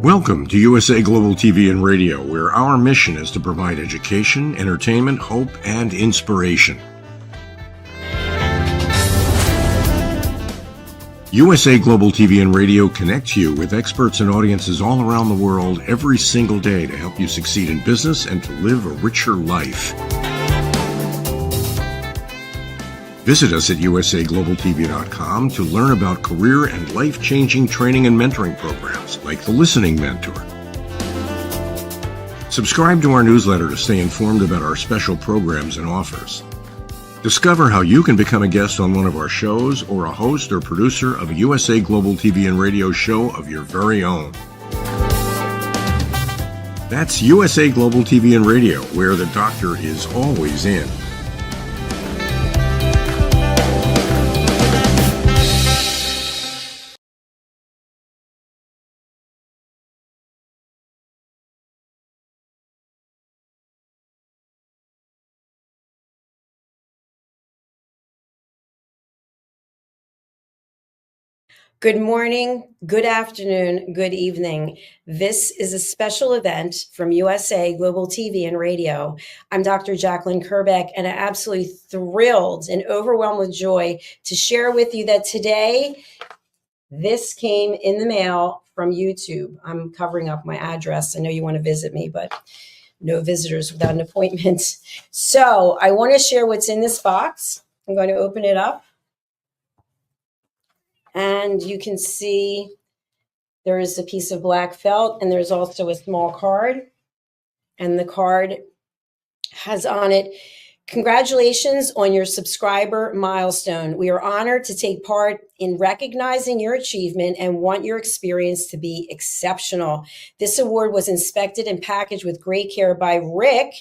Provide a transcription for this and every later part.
Welcome to USA Global TV and Radio, where our mission is to provide education, entertainment, hope, and inspiration. USA Global TV and Radio connects you with experts and audiences all around the world every single day to help you succeed in business and to live a richer life. Visit us at usaglobaltv.com to learn about career and life-changing training and mentoring programs like the Listening Mentor. Subscribe to our newsletter to stay informed about our special programs and offers. Discover how you can become a guest on one of our shows or a host or producer of a USA Global TV and Radio show of your very own. That's USA Global TV and Radio, where the doctor is always in. Good morning, good afternoon, good evening. This is a special event from USA Global TV and Radio. I'm Dr. Jacalyn Kerbeck, and I'm absolutely thrilled and overwhelmed with joy to share with you that today, this came in the mail from YouTube. I'm covering up my address. I know you want to visit me, but no visitors without an appointment. So I want to share what's in this box. I'm going to open it up. And you can see there is a piece of black felt, and there's also a small card. And the card has on it, "Congratulations on your subscriber milestone. We are honored to take part in recognizing your achievement and want your experience to be exceptional. This award was inspected and packaged with great care by Rick.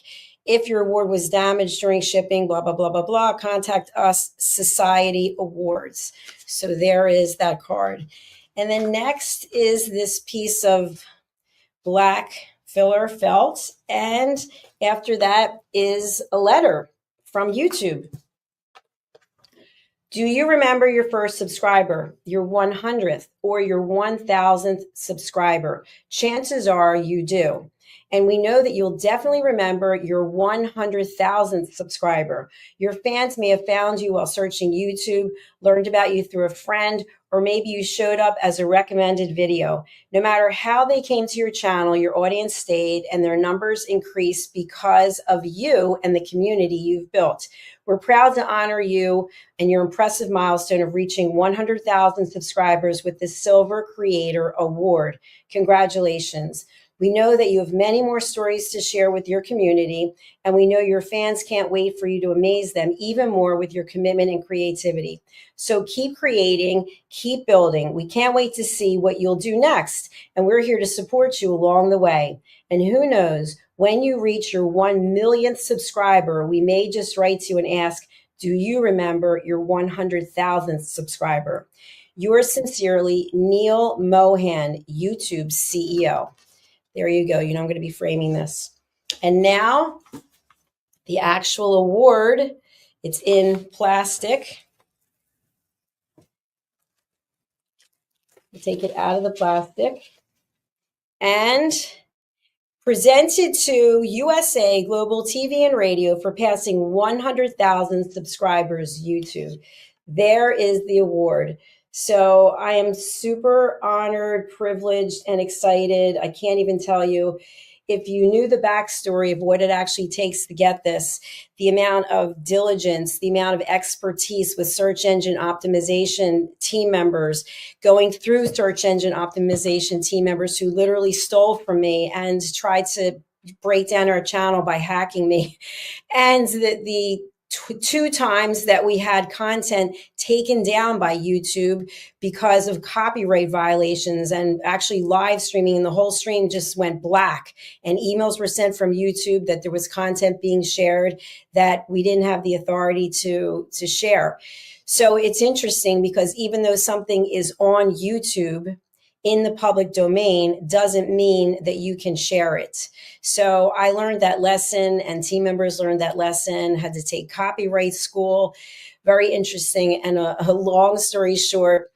If your award was damaged during shipping, blah, blah, blah, blah, blah, contact us, Society Awards." So there is that card. And then next is this piece of black filler felt. And after that is a letter from YouTube. Do you remember your first subscriber, your 100th, or your 1000th subscriber? Chances are you do. And we know that you'll definitely remember your 100,000th subscriber. Your fans may have found you while searching YouTube, learned about you through a friend, or maybe you showed up as a recommended video. No matter how they came to your channel, your audience stayed and their numbers increased because of you and the community you've built. We're proud to honor you and your impressive milestone of reaching 100,000 subscribers with the Silver Creator Award. Congratulations. We know that you have many more stories to share with your community, and we know your fans can't wait for you to amaze them even more with your commitment and creativity. So keep creating, keep building. We can't wait to see what you'll do next, and we're here to support you along the way. And who knows, when you reach your 1 millionth subscriber, we may just write to you and ask, do you remember your 100,000th subscriber? Yours sincerely, Neil Mohan, YouTube CEO. There you go. You know, I'm going to be framing this. And now the actual award, it's in plastic. You take it out of the plastic and presented to USA Global TV and Radio for passing 100,000 subscribers YouTube. There is the award. So I am super honored, privileged, and excited. I can't even tell you. If you knew the backstory of what it actually takes to get this, the amount of diligence, the amount of expertise with search engine optimization team members, going through search engine optimization team members who literally stole from me and tried to break down our channel by hacking me, and the two times that we had content taken down by YouTube because of copyright violations and actually live streaming, and the whole stream just went black, and emails were sent from YouTube that there was content being shared that we didn't have the authority to share. So it's interesting because even though something is on YouTube in the public domain doesn't mean that you can share it. So I learned that lesson, and team members learned that lesson, had to take copyright school. Very interesting. And a long story short,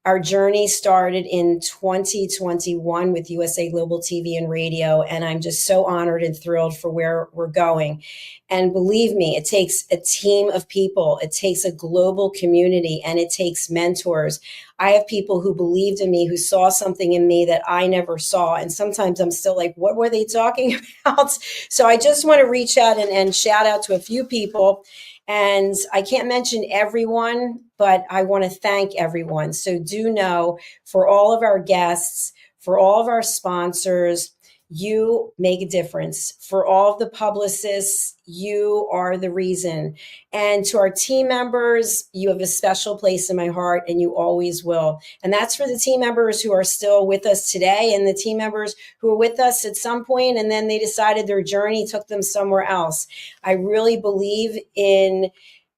Our journey started in 2021 with USA Global TV and Radio, and I'm just so honored and thrilled for where we're going. And believe me, it takes a team of people, it takes a global community, and it takes mentors. I have people who believed in me, who saw something in me that I never saw. And sometimes I'm still like, what were they talking about? So I just want to reach out and shout out to a few people. And I can't mention everyone, but I want to thank everyone. So do know, for all of our guests, for all of our sponsors, you make a difference. For all of the publicists, you are the reason. And to our team members, you have a special place in my heart, and you always will. And that's for the team members who are still with us today, and the team members who were with us at some point and then they decided their journey took them somewhere else. I really believe in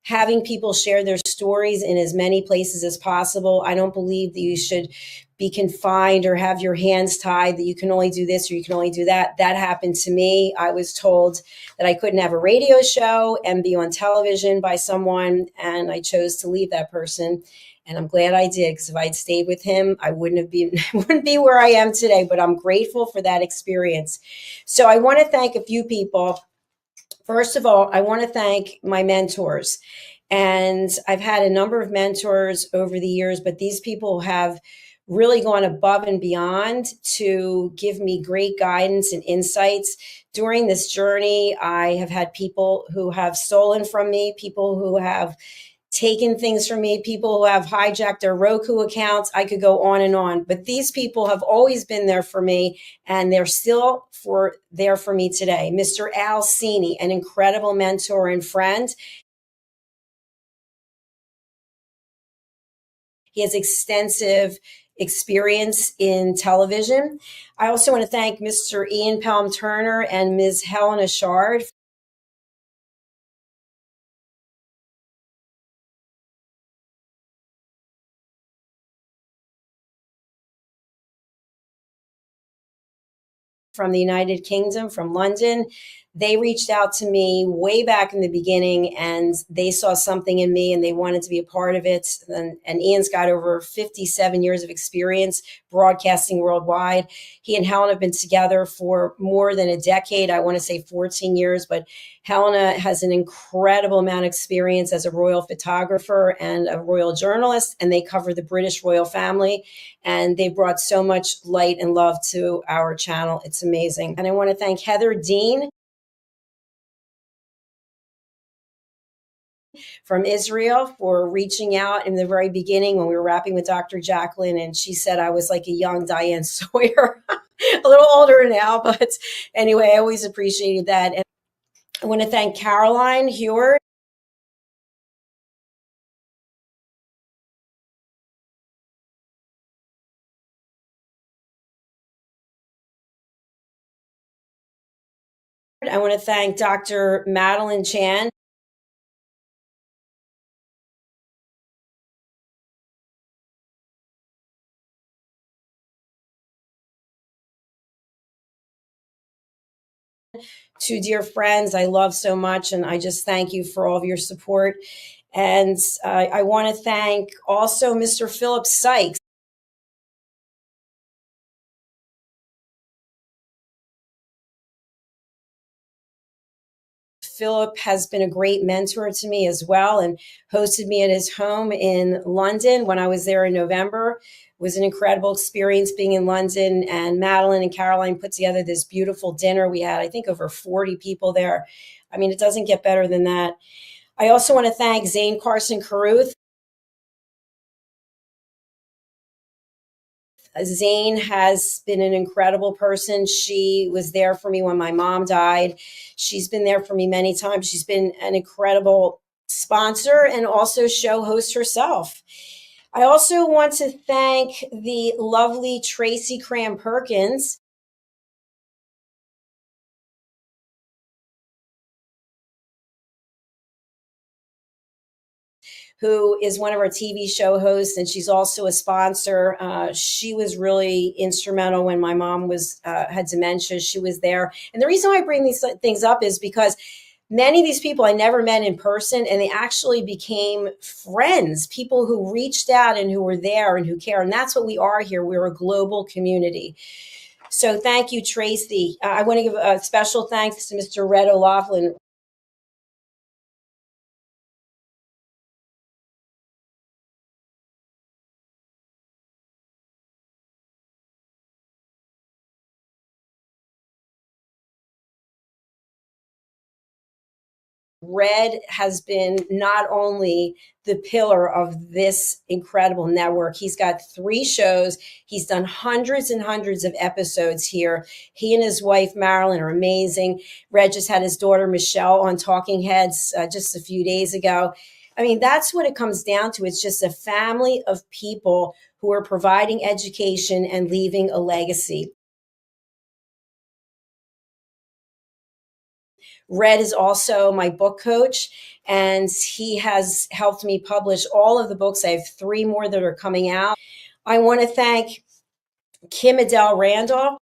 having people share their stories in as many places as possible. I don't believe that you should be confined or have your hands tied, that you can only do this or you can only do that. That happened to me. I was told that I couldn't have a radio show and be on television by someone, and I chose to leave that person. And I'm glad I did, because if I'd stayed with him, I wouldn't be where I am today. But I'm grateful for that experience. So I want to thank a few people. First of all, I want to thank my mentors. And I've had a number of mentors over the years, but these people have really gone above and beyond to give me great guidance and insights. During this journey, I have had people who have stolen from me, people who have taken things from me, people who have hijacked their Roku accounts. I could go on and on, but these people have always been there for me, and they're still there for me today. Mr. Al Cini, an incredible mentor and friend. He has extensive experience in television. I also want to thank Mr. Ian Pelham Turner and Ms. Helena Shard from the United Kingdom, from London. They reached out to me way back in the beginning, and they saw something in me and they wanted to be a part of it. And Ian's got over 57 years of experience broadcasting worldwide. He and Helen have been together for more than a decade. I want to say 14 years, but Helena has an incredible amount of experience as a royal photographer and a royal journalist, and they cover the British royal family. And they brought so much light and love to our channel. It's amazing. And I want to thank Heather Dean from Israel for reaching out in the very beginning when we were rapping with Dr. Jacalyn. And she said I was like a young Diane Sawyer, a little older now. But anyway, I always appreciated that. And I want to thank Caroline Heward. I want to thank Dr. Madeline Chan. Two dear friends I love so much, and I just thank you for all of your support. And I want to thank also Mr. Philip Sykes. Philip has been a great mentor to me as well, and hosted me at his home in London when I was there in November. It was an incredible experience being in London, and Madeline and Caroline put together this beautiful dinner. We had, I think, over 40 people there. I mean, it doesn't get better than that. I also want to thank Zane Carson Carruth. Zane has been an incredible person. She was there for me when my mom died. She's been there for me many times. She's been an incredible sponsor and also show host herself. I also want to thank the lovely Tracy Cram Perkins. Who is one of our TV show hosts, and she's also a sponsor. She was really instrumental when my mom had dementia. She was there. And the reason why I bring these things up is because Many of these people I never met in person, and they actually became friends, people who reached out and who were there and who care. And that's what we are here. We're a global community. So thank you, Tracy. I want to give a special thanks to Mr. Red O'Loughlin. Red has been not only the pillar of this incredible network, he's got 3 shows. He's done hundreds and hundreds of episodes here. He and his wife, Marilyn, are amazing. Red just had his daughter, Michelle, on Talking Heads just a few days ago. I mean, that's what it comes down to. It's just a family of people who are providing education and leaving a legacy. Red is also my book coach, and he has helped me publish all of the books. I have 3 more that are coming out. I want to thank Kim Adele Randolph.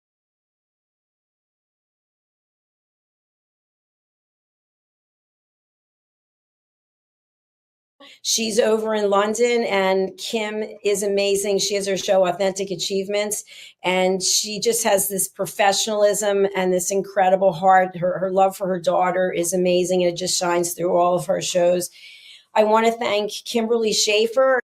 She's over in London, and Kim is amazing. She has her show, Authentic Achievements, and she just has this professionalism and this incredible heart. Her love for her daughter is amazing, and it just shines through all of her shows. I want to thank Kimberly Schaefer.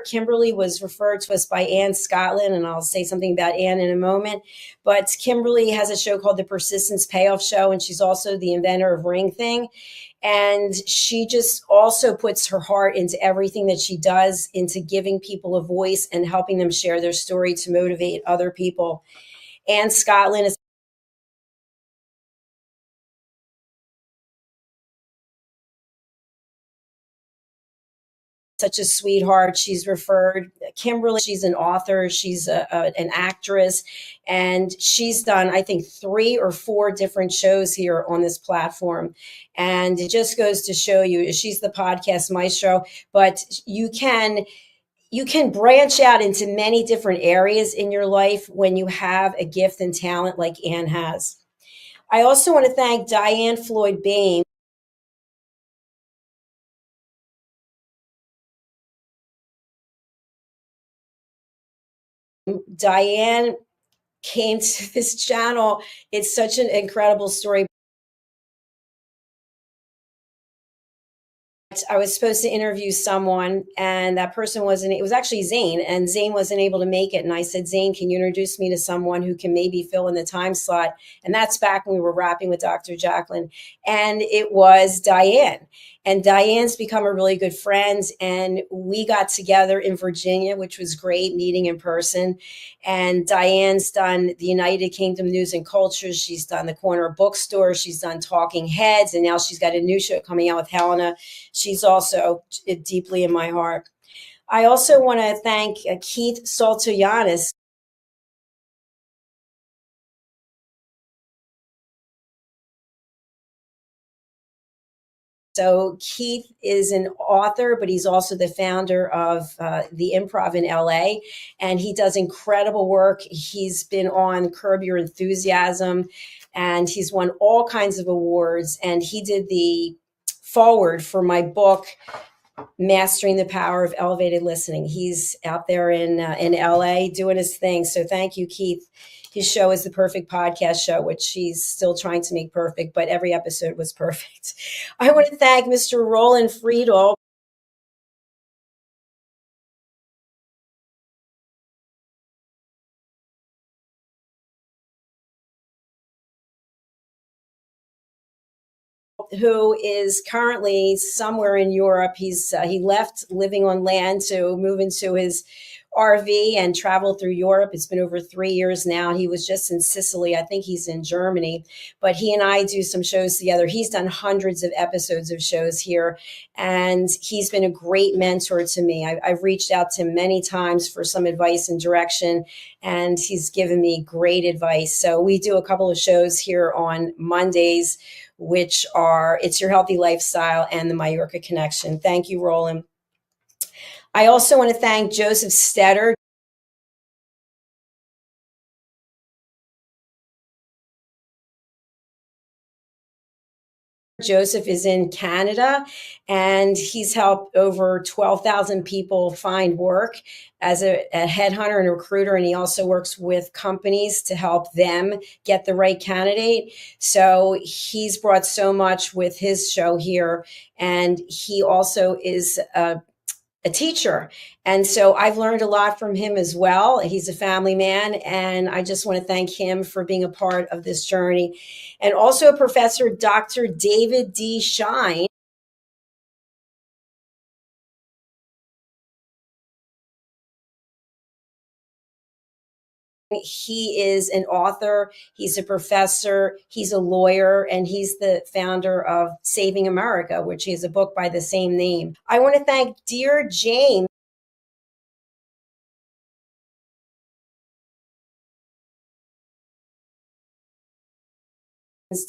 Kimberly was referred to us by Ann Scotland, and I'll say something about Ann in a moment. But Kimberly has a show called The Persistence Payoff Show, and she's also the inventor of Ring Thing. And she just also puts her heart into everything that she does, into giving people a voice and helping them share their story to motivate other people. Ann Scotland is such a sweetheart. She's referred Kimberly. She's an author. She's an actress, and she's done, I think, 3 or 4 different shows here on this platform. And it just goes to show you, she's the podcast maestro, but you can branch out into many different areas in your life when you have a gift and talent like Ann has. I also want to thank Diane Floyd Bain. Diane came to this channel. It's such an incredible story. I was supposed to interview someone, and that person wasn't, it was actually Zane, and Zane wasn't able to make it. And I said, Zane, can you introduce me to someone who can maybe fill in the time slot? And that's back when we were rapping with Dr. Jacalyn. And it was Diane. And Diane's become a really good friend. And we got together in Virginia, which was great, meeting in person. And Diane's done the United Kingdom News and Culture. She's done the Corner Bookstore. She's done Talking Heads. And now she's got a new show coming out with Helena. She's also deeply in my heart. I also want to thank Keith Saltoyanis. So Keith is an author, but he's also the founder of the Improv in LA, and he does incredible work. He's been on Curb Your Enthusiasm, and he's won all kinds of awards. And he did the forward for my book, Mastering the Power of Elevated Listening. He's out there in LA doing his thing. So thank you, Keith. His show is the Perfect Podcast Show, which he's still trying to make perfect, but every episode was perfect. I want to thank Mr. Roland Friedel. Who is currently somewhere in Europe. He left living on land to move into his RV and travel through Europe. It's been over 3 years now. He was just in Sicily. I think he's in Germany, but he and I do some shows together. He's done hundreds of episodes of shows here, and he's been a great mentor to me. I've reached out to him many times for some advice and direction, and he's given me great advice. So we do a couple of shows here on Mondays, which are It's Your Healthy Lifestyle and the Mallorca Connection. Thank you, Roland. I also want to thank Joseph Stetter. Joseph is in Canada, and he's helped over 12,000 people find work as a headhunter and a recruiter. And he also works with companies to help them get the right candidate. So he's brought so much with his show here. And he also is a teacher. And so I've learned a lot from him as well. He's a family man, and I just want to thank him for being a part of this journey. And also Professor Dr. David D. Shine. He is an author, he's a professor, he's a lawyer, and he's the founder of Saving America, which is a book by the same name. I want to thank Dear James.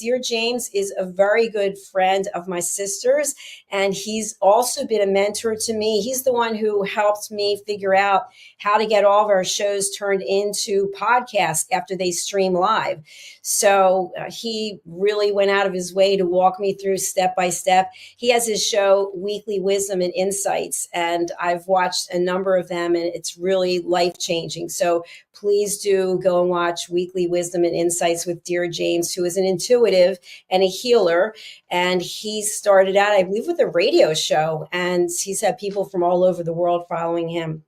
Dear James is a very good friend of my sister's, and he's also been a mentor to me. He's the one who helped me figure out how to get all of our shows turned into podcasts after they stream live. So he really went out of his way to walk me through step by step. He has his show, Weekly Wisdom and Insights, and I've watched a number of them, and it's really life changing. So please do go and watch Weekly Wisdom and Insights with Dear James, who is an intuitive and a healer. And he started out, I believe, with a radio show, and he's had people from all over the world following him.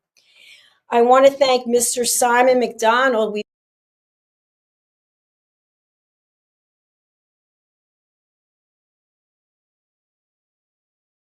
I want to thank Mr. Simon McDonald. We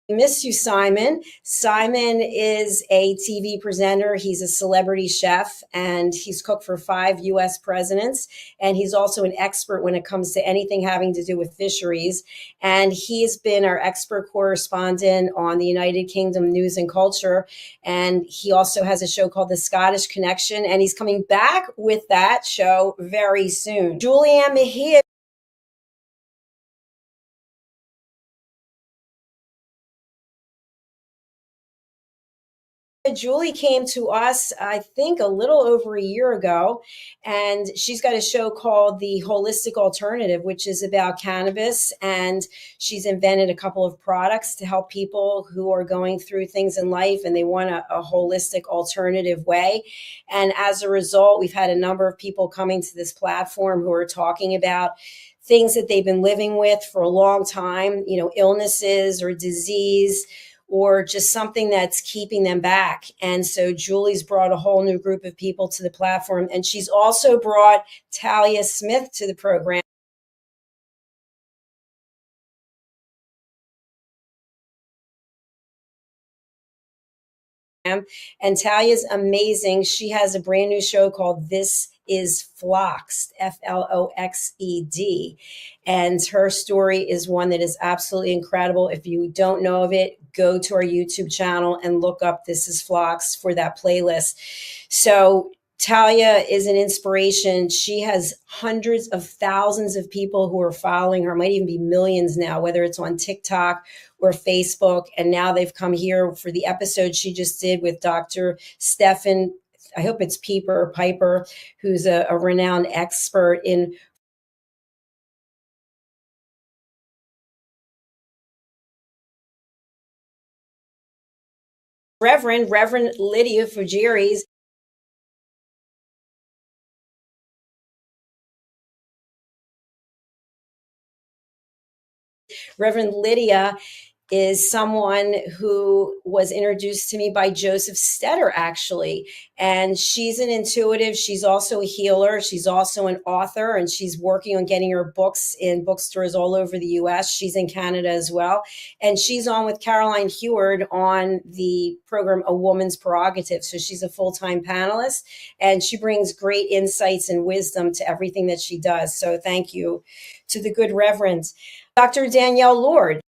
miss you, Simon. Simon is a TV presenter. He's a celebrity chef, and he's cooked for 5 U.S. presidents. And he's also an expert when it comes to anything having to do with fisheries. And he's been our expert correspondent on the United Kingdom News and Culture. And he also has a show called The Scottish Connection, and he's coming back with that show very soon. Julianne Mejia. Julie came to us, I think, a little over a year ago, and she's got a show called The Holistic Alternative, which is about cannabis. And she's invented a couple of products to help people who are going through things in life and they want a holistic alternative way. And as a result, we've had a number of people coming to this platform who are talking about things that they've been living with for a long time, illnesses or disease, or just something that's keeping them back. And so Julie's brought a whole new group of people to the platform. And she's also brought Talia Smith to the program. And Talia's amazing. She has a brand new show called This is Floxed, Floxed. And her story is one that is absolutely incredible. If you don't know of it, go to our YouTube channel and look up This is Floxed for that playlist. So Talia is an inspiration. She has hundreds of thousands of people who are following her, might even be millions now, whether it's on TikTok or Facebook. And now they've come here for the episode she just did with Dr. Stefan, I hope it's Piper, who's a renowned expert in Reverend Lydia Fujiris. Reverend Lydia is someone who was introduced to me by Joseph Stetter, actually. And she's an intuitive. She's also a healer. She's also an author, and she's working on getting her books in bookstores all over the U.S. She's in Canada as well. And she's on with Caroline Heward on the program A Woman's Prerogative. So she's a full-time panelist, and she brings great insights and wisdom to everything that she does. So thank you to the good Reverend. Dr. Danielle Lord.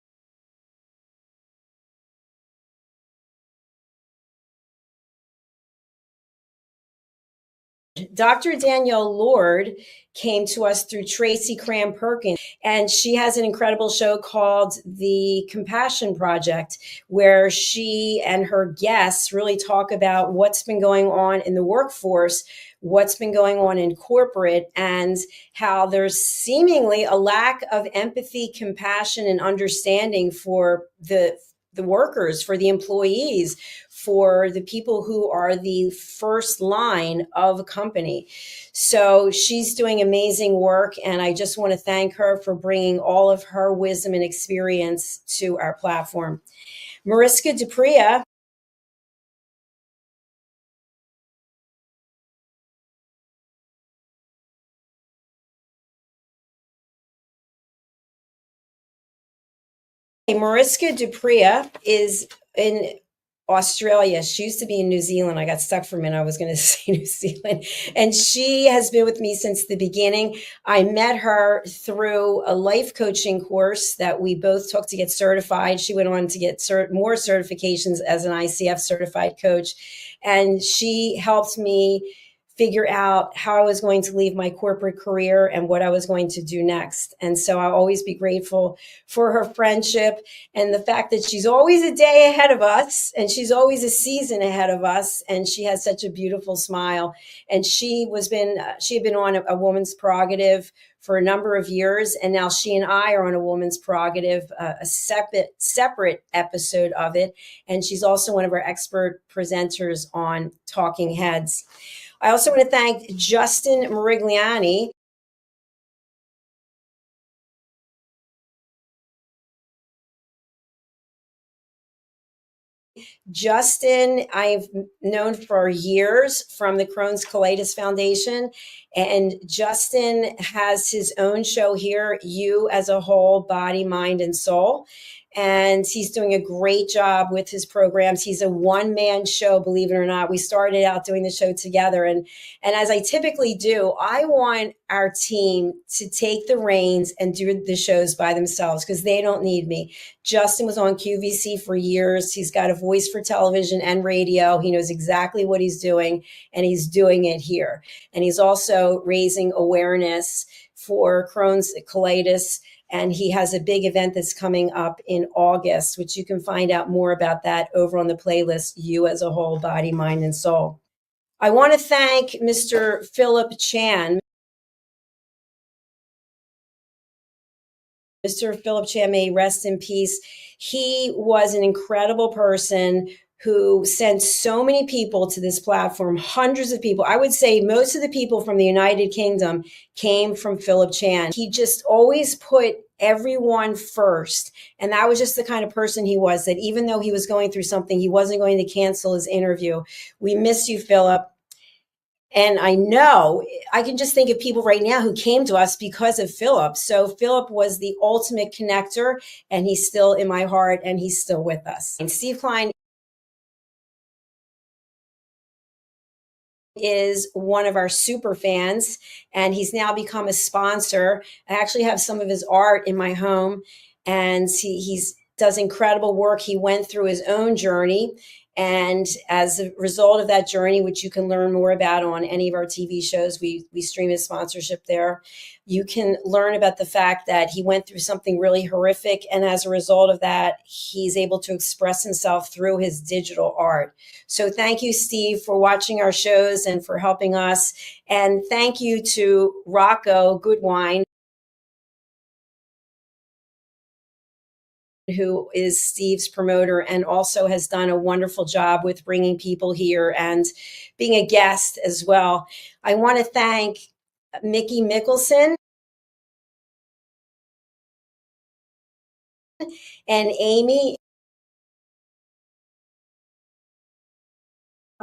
Dr. Danielle Lord came to us through Tracy Cram Perkins, and she has an incredible show called The Compassion Project, where she and her guests really talk about what's been going on in the workforce, what's been going on in corporate, and how there's seemingly a lack of empathy, compassion, and understanding for the workers, for the employees, for the people who are the first line of a company. So she's doing amazing work, and I just want to thank her for bringing all of her wisdom and experience to our platform. Mariska Dupria. Mariska Dupria is in Australia. She used to be in New Zealand. I got stuck for a minute. I was going to say New Zealand. And she has been with me since the beginning. I met her through a life coaching course that we both took to get certified. She went on to get more certifications as an ICF certified coach. And she helped me figure out how I was going to leave my corporate career and what I was going to do next. And so I'll always be grateful for her friendship and the fact that she's always a day ahead of us and she's always a season ahead of us. And she has such a beautiful smile. And she had been on a woman's prerogative for a number of years. And now she and I are on a woman's prerogative, a separate episode of it. And she's also one of our expert presenters on Talking Heads. I also want to thank Justin Morigliani. Justin, I've known for years from the Crohn's Colitis Foundation, and Justin has his own show here, You as a Whole, Body, Mind, and Soul. And he's doing a great job with his programs. He's a one-man show, believe it or not. We started out doing the show together. And as I typically do, I want our team to take the reins and do the shows by themselves because they don't need me. Justin was on QVC for years. He's got a voice for television and radio. He knows exactly what he's doing, and he's doing it here. And he's also raising awareness for Crohn's colitis. And he has a big event that's coming up in August, which you can find out more about that over on the playlist, You as a Whole, Body, Mind, and Soul. I want to thank Mr. Philip Chan. Mr. Philip Chan, may rest in peace. He was an incredible person who sent so many people to this platform, hundreds of people. I would say most of the people from the United Kingdom came from Philip Chan. He just always put everyone first. And that was just the kind of person he was, that even though he was going through something, he wasn't going to cancel his interview. We miss you, Philip. And I know I can just think of people right now who came to us because of Philip. So Philip was the ultimate connector, and he's still in my heart, and he's still with us. And Steve Klein is one of our super fans, and he's now become a sponsor. I actually have some of his art in my home, and he's does incredible work. He went through his own journey, and as a result of that journey, which you can learn more about on any of our TV shows, we stream his sponsorship there. You can learn about the fact that he went through something really horrific, and as a result of that, he's able to express himself through his digital art. So thank you, Steve, for watching our shows and for helping us. And thank you to Rocco Goodwine, who is Steve's promoter and also has done a wonderful job with bringing people here and being a guest as well. I want to thank Mickey Mickelson and Amy.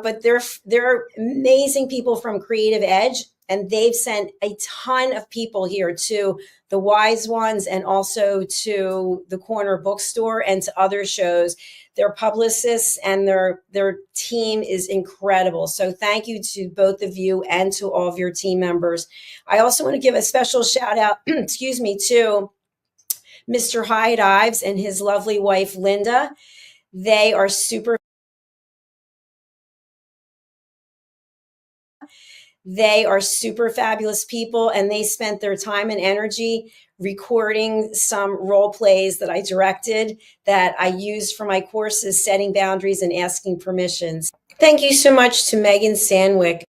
But they're amazing people from Creative Edge, and they've sent a ton of people here to the Wise Ones and also to the Corner Bookstore and to other shows. Their publicists and their team is incredible. So thank you to both of you and to all of your team members. I also want to give a special shout out, excuse me, to Mr. Hyde Ives and his lovely wife, Linda. They are super. They are super fabulous people, and they spent their time and energy recording some role plays that I directed that I used for my courses, setting boundaries and asking permissions. Thank you so much to Megan Sandwick.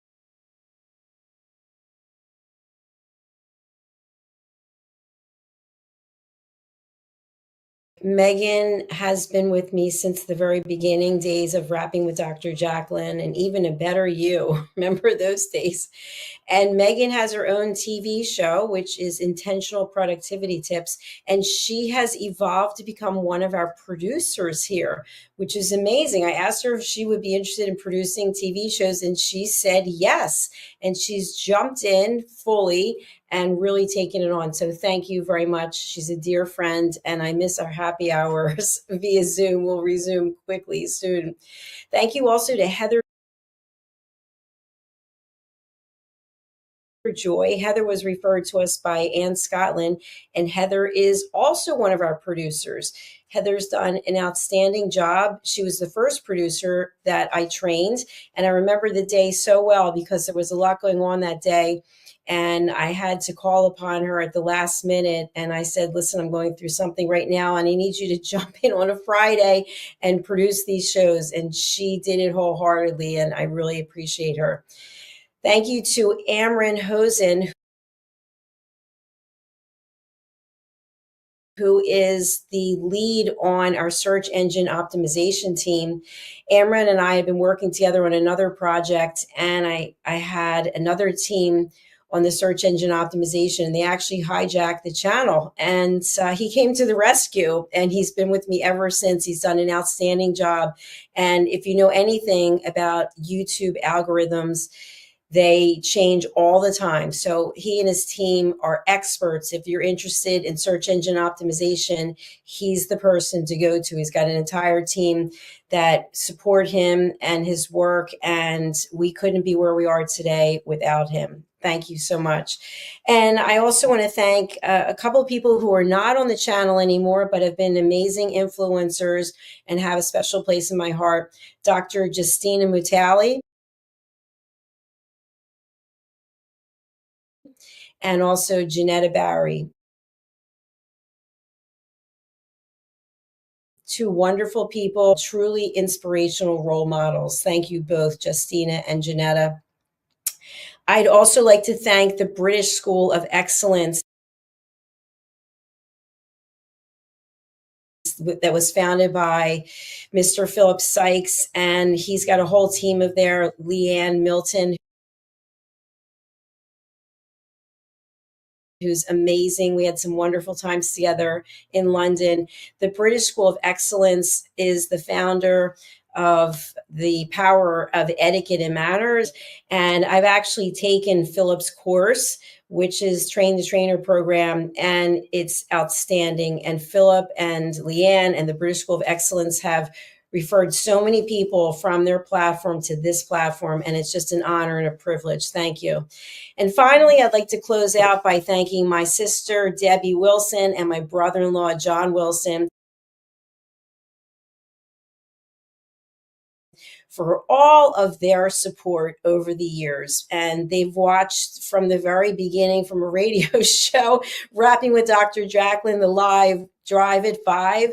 Megan has been with me since the very beginning days of Rapping with Dr. Jacalyn, and even a better you. Remember those days? And Megan has her own TV show, which is Intentional Productivity Tips. And she has evolved to become one of our producers here, which is amazing. I asked her if she would be interested in producing TV shows, and she said yes. And she's jumped in fully and really taken it on. So thank you very much. She's a dear friend, and I miss our happy hours via Zoom. We'll resume quickly soon. Thank you also to Heather Joy. Heather was referred to us by Ann Scotland, and Heather is also one of our producers. Heather's done an outstanding job. She was the first producer that I trained, and I remember the day so well because there was a lot going on that day. And I had to call upon her at the last minute. And I said, listen, I'm going through something right now, and I need you to jump in on a Friday and produce these shows. And she did it wholeheartedly, and I really appreciate her. Thank you to Amron Hosen, who is the lead on our search engine optimization team. Amron and I have been working together on another project, and I had another team on the search engine optimization, and they actually hijacked the channel. And he came to the rescue, and he's been with me ever since. He's done an outstanding job. And if you know anything about YouTube algorithms, they change all the time. So he and his team are experts. If you're interested in search engine optimization, he's the person to go to. He's got an entire team that support him and his work, and we couldn't be where we are today without him. Thank you so much. And I also want to thank a couple of people who are not on the channel anymore, but have been amazing influencers and have a special place in my heart. Dr. Justina Mutali, and also Janetta Barry. Two wonderful people, truly inspirational role models. Thank you both, Justina and Janetta. I'd also like to thank the British School of Excellence that was founded by Mr. Philip Sykes, and he's got a whole team of there, Leanne Milton, who's amazing. We had some wonderful times together in London. The British School of Excellence is the founder of the Power of Etiquette and Manners. And I've actually taken Philip's course, which is Train the Trainer program, and it's outstanding. And Philip and Leanne and the British School of Excellence have referred so many people from their platform to this platform, and it's just an honor and a privilege. Thank you. And finally, I'd like to close out by thanking my sister, Debbie Wilson, and my brother-in-law, John Wilson, for all of their support over the years. And they've watched from the very beginning, from a radio show, Rapping with Dr. Jacalyn, the live Drive at 5,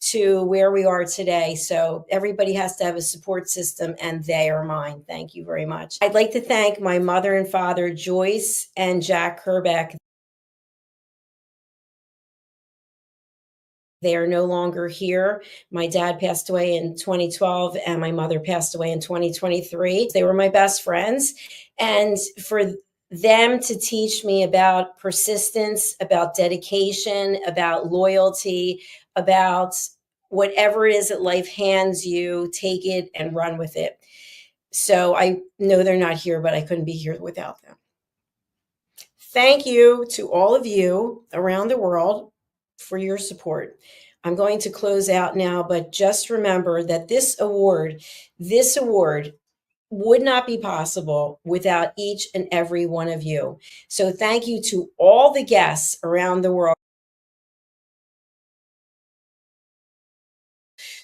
to where we are today. So everybody has to have a support system, and they are mine. Thank you very much. I'd like to thank my mother and father, Joyce and Jack Kerbeck. They are no longer here. My dad passed away in 2012, and my mother passed away in 2023. They were my best friends. And for them to teach me about persistence, about dedication, about loyalty, about whatever it is that life hands you, take it and run with it. So I know they're not here, but I couldn't be here without them. Thank you to all of you around the world for your support. I'm going to close out now, but just remember that this award would not be possible without each and every one of you. So thank you to all the guests around the world.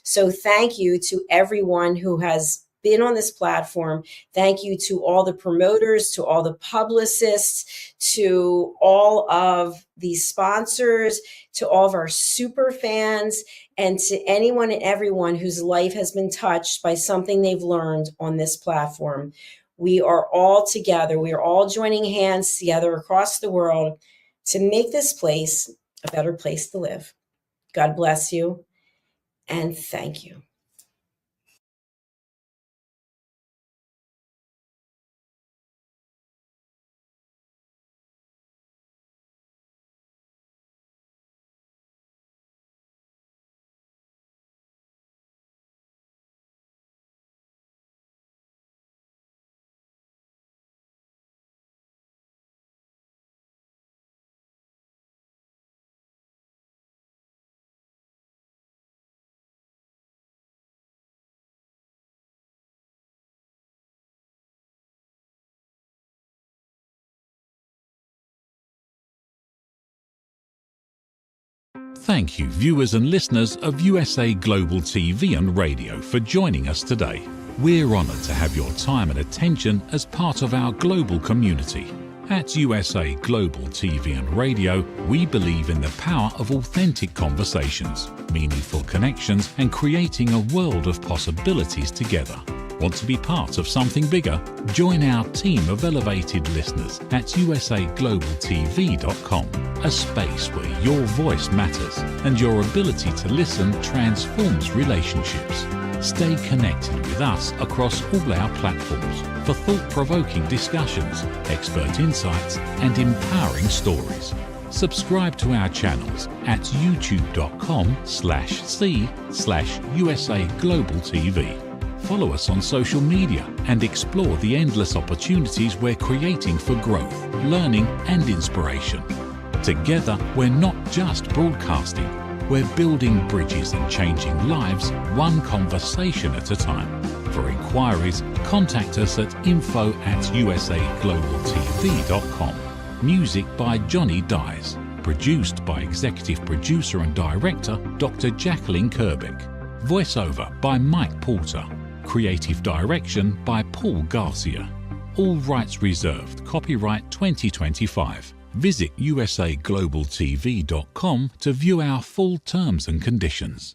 So thank you to everyone who has been on this platform. Thank you to all the promoters, to all the publicists, to all of the sponsors, to all of our super fans, and to anyone and everyone whose life has been touched by something they've learned on this platform. We are all together. We are all joining hands together across the world to make this place a better place to live. God bless you, and thank you. Thank you, viewers and listeners of USA Global TV and Radio, for joining us today. We're honoured to have your time and attention as part of our global community. At USA Global TV and Radio, we believe in the power of authentic conversations, meaningful connections, and creating a world of possibilities together. Want to be part of something bigger? Join our team of elevated listeners at usaglobaltv.com, a space where your voice matters and your ability to listen transforms relationships. Stay connected with us across all our platforms for thought-provoking discussions, expert insights, and empowering stories. Subscribe to our channels at youtube.com/c/usaglobaltv. Follow us on social media and explore the endless opportunities we're creating for growth, learning, and inspiration. Together, we're not just broadcasting, we're building bridges and changing lives one conversation at a time. For inquiries, contact us at info@usaglobaltv.com. Music by Johnny Dies. Produced by Executive Producer and Director Dr. Jacalyn Kerbeck. Voiceover by Mike Porter. Creative Direction by Paul Garcia. All rights reserved. Copyright 2025. Visit usaglobaltv.com to view our full terms and conditions.